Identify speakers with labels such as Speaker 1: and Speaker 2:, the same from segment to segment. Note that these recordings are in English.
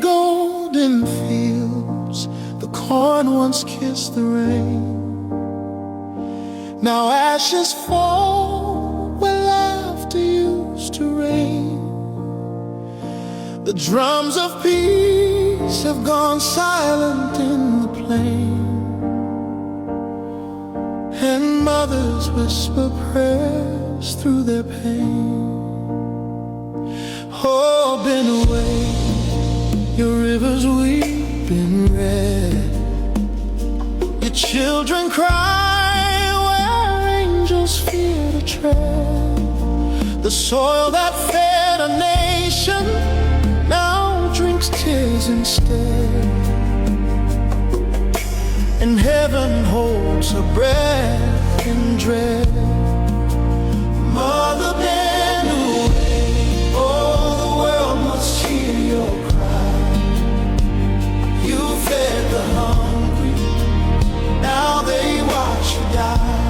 Speaker 1: golden fields, the corn once kissed the rain. Now ashes fall where laughter used to reign. The drums of peace have gone silent in the plain, and mothers whisper prayers through their pain. Oh, Benue, your rivers weep in red. Your children cry where angels fear to tread. The soil that fed a nation now drinks tears instead, and heaven holds her breath in dread. Mother Benue, oh, the world must hear your cry. You fed the hungry, now they watch you die.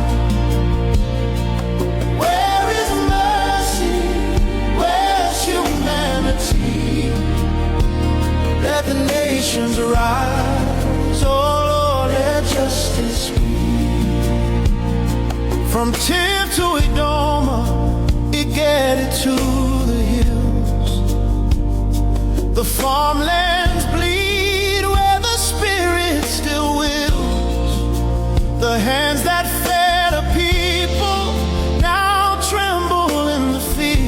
Speaker 1: Where is mercy? Where's humanity? Let the nations rise, oh Lord, let justice be. From Tip to Idoma, get it to the hills. The farmlands bleed where the spirit still wills. The hands that fed a people now tremble in the field.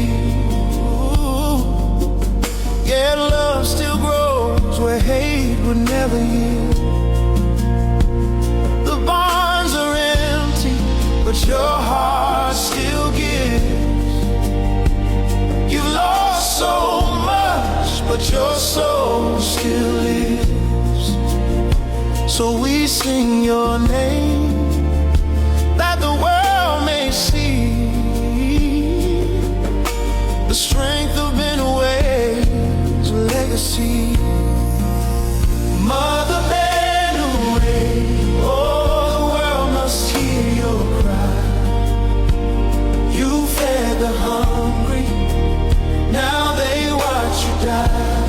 Speaker 1: Yet love still grows where hate would never yield. The barns are empty, but your heart still gives. You've lost so much, but your soul still lives. So we sing your name, that the world may see the strength of Benue's legacy. Mother Benue, oh, the world must hear your cry. You fed the hungry, now they watch you die.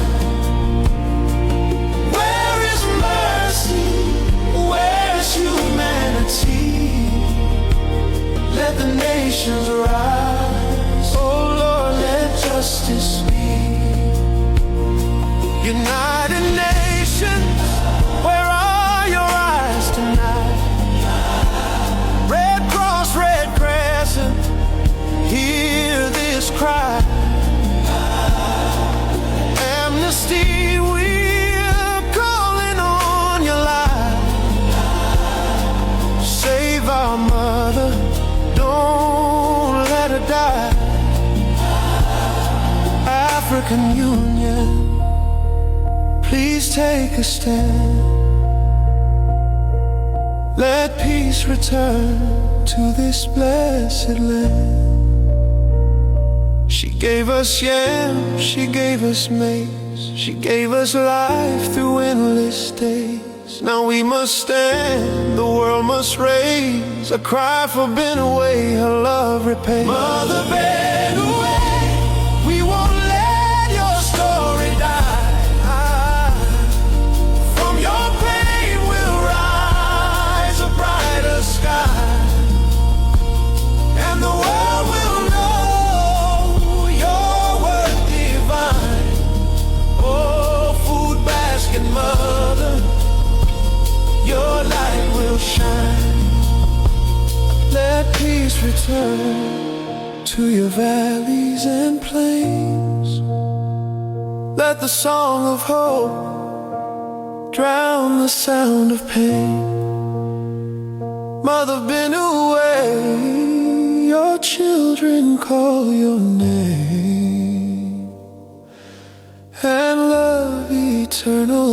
Speaker 1: Where is mercy? Where's humanity? Let the nations rise, oh Lord, let justice be. United Nations, where are your eyes tonight? Red Cross, Red Crescent, hear this cry. Amnesty, we're calling on your life. Save our mother, don't let her die. African Union, please take a stand. Let peace return to this blessed land. She gave us yams, she gave us maize, she gave us life through endless days. Now we must stand, the world must raise a cry for Benue, her love repay. Mother Benue, we won't let your story die. From your pain will rise a brighter sky, and the world will know your word divine. Oh, food basket mother, your light will shine. Let peace return to your valleys and plains. Let the song of hope drown the sound of pain. Mother Benue, your children call your name, and love eternal